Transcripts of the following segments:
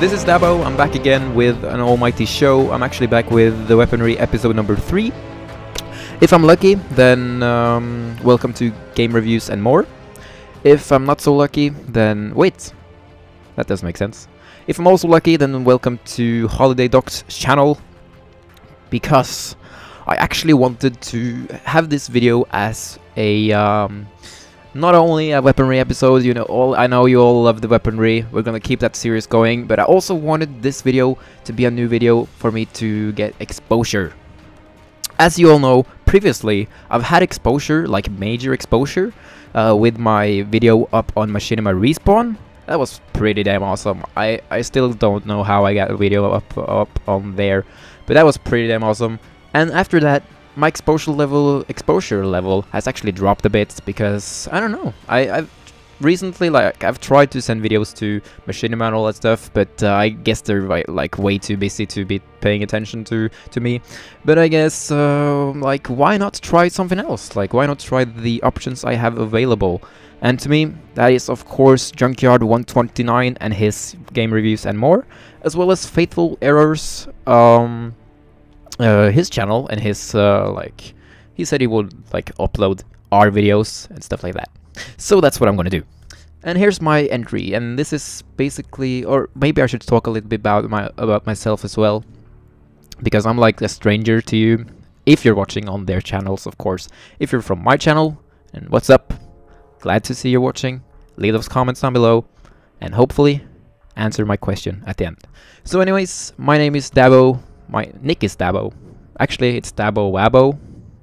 this is Dabbo. I'm back again with an almighty show. I'm actually back with the weaponry episode number 3. If I'm lucky, then welcome to Game Reviews and More. If I'm not so lucky, then wait, that doesn't make sense. If I'm also lucky, then welcome to Holiday Doc's channel, because I actually wanted to have this video as a not only a weaponry episode. I know you all love the weaponry. We're gonna keep that series going, but I also wanted this video to be a new video for me to get exposure. As you all know, previously I've had exposure, like major exposure, with my video up on Machinima Respawn. That was pretty damn awesome. I still don't know how I got a video up on there, but that was pretty damn awesome. And after that, my exposure level has actually dropped a bit, because I don't know. I've recently, I've tried to send videos to Machinima and all that stuff, but I guess they're like way too busy to be paying attention to me. But I guess like, why not try something else? Like, why not try the options I have available? And to me, that is of course Junkyard 129 and his Game Reviews and More, as well as Faithful Errors, his channel, and his he said he would like upload our videos and stuff like that. So that's what I'm gonna do. And here's my entry, and this is basically, or maybe I should talk a little bit about myself as well, because I'm like a stranger to you if you're watching on their channels, of course. If you're from my channel, and what's up, glad to see you're watching. Leave those comments down below, and hopefully answer my question at the end. So anyways, my name is Dabbo. My nick is Dabbo. Actually, it's dabbowabbo,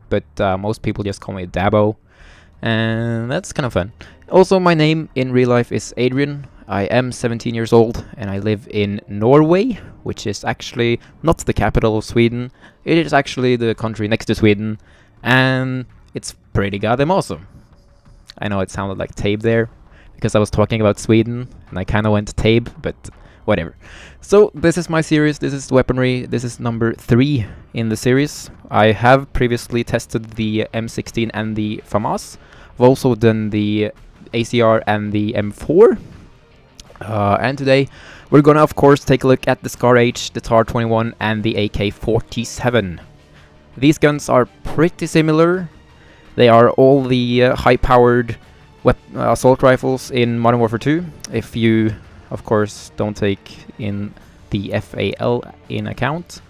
but most people just call me Dabbo, and that's kind of fun. Also, my name in real life is Adrian. I am 17 years old, and I live in Norway, which is actually not the capital of Sweden. It is actually the country next to Sweden, and it's pretty goddamn awesome. I know it sounded like Tabe there, because I was talking about Sweden, and I kind of went Tabe, but whatever. So this is my series, this is weaponry, this is number 3 in the series. I have previously tested the M16 and the FAMAS. I've also done the ACR and the M4. And today we're gonna of course take a look at the Scar H, the TAR 21 and the AK-47. These guns are pretty similar. They are all the high-powered assault rifles in Modern Warfare 2, if you of course don't take in the FAL in account.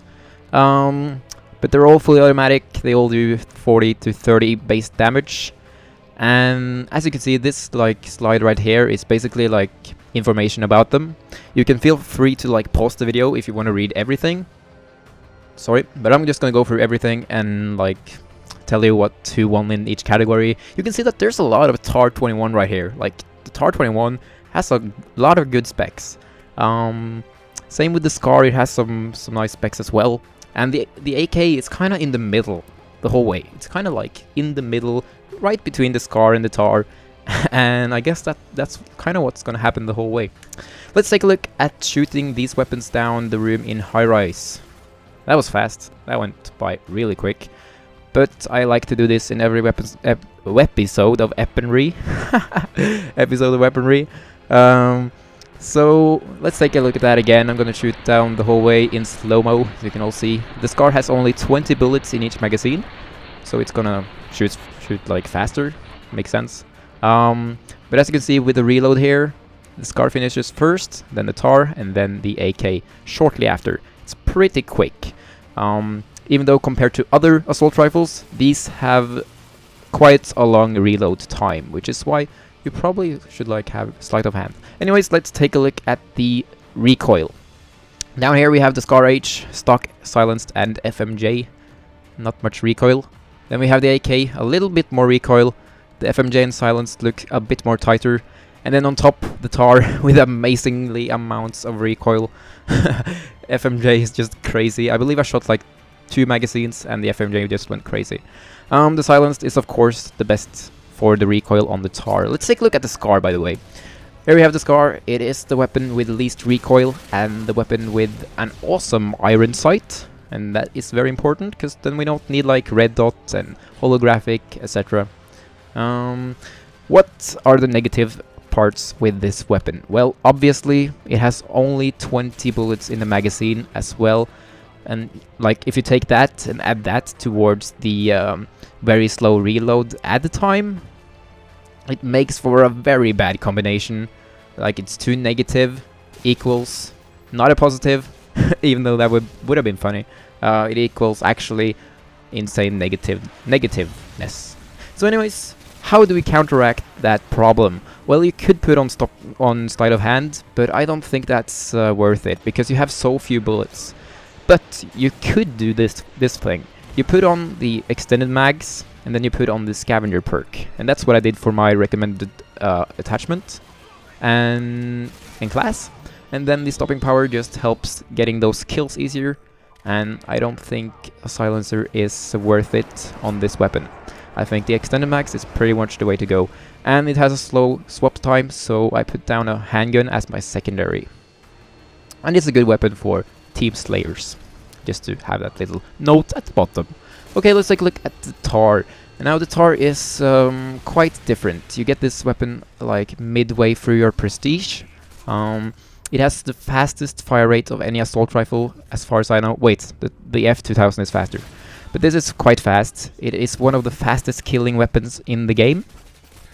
But they're all fully automatic. They all do 40 to 30 base damage. And as you can see, this like slide right here is basically like information about them. You can feel free to like pause the video if you want to read everything. Sorry, but I'm just gonna go through everything and like tell you who won in each category. You can see that there's a lot of TAR 21 right here. Like, the TAR 21 has a lot of good specs. Same with the Scar, it has some nice specs as well. And the AK is kind of in the middle the whole way. It's kind of like in the middle, right between the Scar and the TAR. And I guess that's kind of what's gonna happen the whole way. Let's take a look at shooting these weapons down the room in high rise. That was fast. That went by really quick. But I like to do this in every episode of weaponry. Episode of weaponry. So let's take a look at that again. I'm gonna shoot down the whole way in slow-mo, as you can all see. The Scar has only 20 bullets in each magazine, so it's gonna shoot like faster. Makes sense. But as you can see with the reload here, the Scar finishes first, then the TAR, and then the AK shortly after. It's pretty quick. Even though compared to other assault rifles, these have quite a long reload time, which is why you probably should like have sleight of hand. Anyways, let's take a look at the recoil. Down here we have the Scar H, stock, silenced, and FMJ. Not much recoil. Then we have the AK, a little bit more recoil. The FMJ and silenced look a bit more tighter. And then on top, the TAR with amazingly amounts of recoil. FMJ is just crazy. I believe I shot like 2 magazines and the FMJ just went crazy. The silenced is of course the best for the recoil on the TAR. Let's take a look at the Scar, by the way. Here we have the Scar. It is the weapon with least recoil and the weapon with an awesome iron sight. And that is very important, because then we don't need like red dot and holographic, etc. What are the negative parts with this weapon? Well, obviously, it has only 20 bullets in the magazine as well. And like, if you take that and add that towards the very slow reload at the time, it makes for a very bad combination. Like, it's 2 negative equals not a positive, even though that would have been funny. It equals actually insane negativeness. So anyways, how do we counteract that problem? Well, you could put on sleight of hand, but I don't think that's worth it because you have so few bullets. But you could do this thing. You put on the extended mags, and then you put on the Scavenger perk, and that's what I did for my recommended attachment and in class. And then the stopping power just helps getting those kills easier, and I don't think a silencer is worth it on this weapon. I think the extended mags is pretty much the way to go, and it has a slow swap time, so I put down a handgun as my secondary. And it's a good weapon for team slayers, just to have that little note at the bottom. Okay, let's take a look at the tar. And now the tar is quite different. You get this weapon like midway through your prestige. It has the fastest fire rate of any assault rifle, as far as I know. Wait, the F2000 is faster. But this is quite fast. It is one of the fastest killing weapons in the game.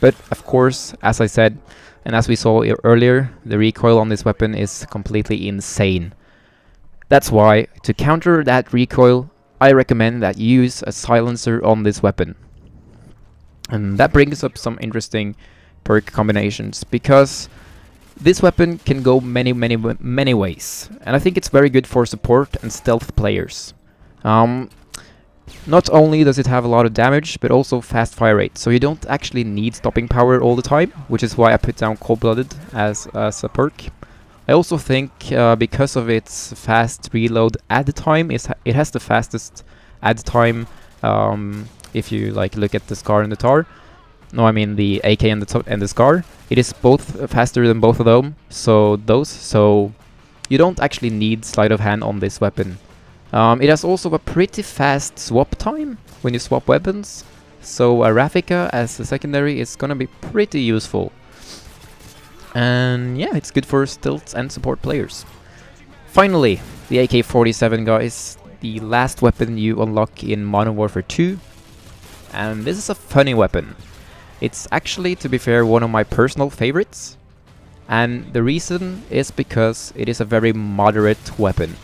But of course, as I said, and as we saw earlier, the recoil on this weapon is completely insane. That's why, to counter that recoil, I recommend that you use a silencer on this weapon. And that brings up some interesting perk combinations, because this weapon can go many ways, and I think it's very good for support and stealth players. Not only does it have a lot of damage, but also fast fire rate, so you don't actually need stopping power all the time, which is why I put down cold-blooded as a perk. I also think because of its fast reload at the time, it has the fastest at the time. If you like look at the SCAR and the TAR, no, I mean the AK and the SCAR, it is both faster than both of them. So you don't actually need sleight of hand on this weapon. It has also a pretty fast swap time when you swap weapons. So a raffica as a secondary is gonna be pretty useful. And yeah, it's good for stealth and support players. Finally, the AK-47, guys, the last weapon you unlock in Modern Warfare 2. And this is a funny weapon. It's actually, to be fair, one of my personal favorites. And the reason is because it is a very moderate weapon.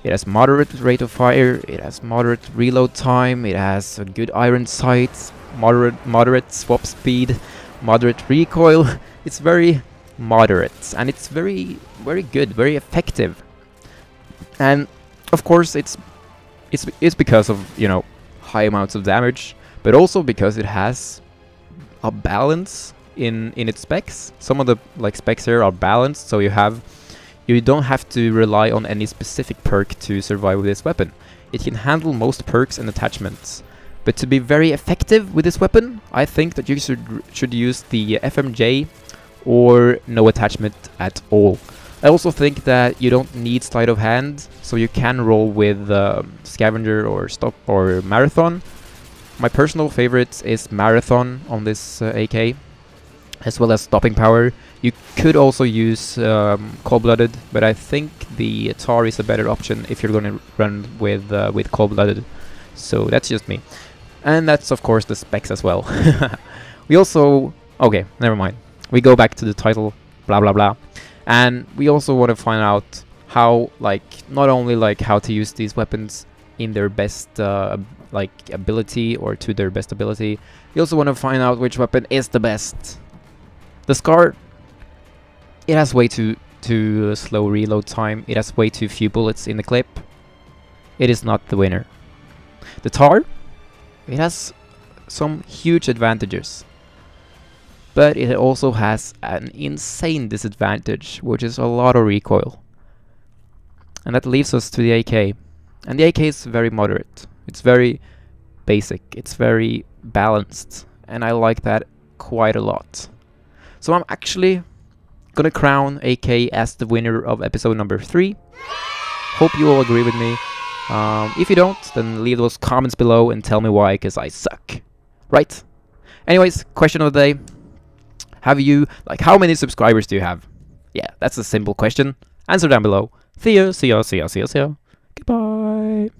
It has moderate rate of fire, it has moderate reload time, it has a good iron sight, moderate swap speed, moderate recoil. It's very moderate, and it's very good, very effective. And of course it's because of, you know, high amounts of damage, but also because it has a balance in its specs. Some of the like specs here are balanced, so you don't have to rely on any specific perk to survive with this weapon. It can handle most perks and attachments. But to be very effective with this weapon, I think that you should use the FMJ or no attachment at all. I also think that you don't need sleight of hand, so you can roll with Scavenger or Stop or Marathon. My personal favorite is Marathon on this AK, as well as stopping power. You could also use cold-blooded, but I think the TAR is a better option if you're going to run with cold-blooded. So that's just me, and that's of course the specs as well. We also never mind. We go back to the title, blah blah blah, and we also want to find out how, like, not only like how to use these weapons in their best like ability or to their best ability. We also want to find out which weapon is the best. The SCAR, it has way too slow reload time. It has way too few bullets in the clip. It is not the winner. The TAR, it has some huge advantages, but it also has an insane disadvantage, which is a lot of recoil. And that leaves us to the AK. And the AK is very moderate. It's very basic. It's very balanced. And I like that quite a lot. So I'm actually gonna crown AK as the winner of episode number 3. Hope you all agree with me. If you don't, then leave those comments below and tell me why, because I suck. Right? Anyways, question of the day. Have you, like, how many subscribers do you have? Yeah, that's a simple question. Answer down below. See ya, see ya, see ya, see ya, see ya. Goodbye.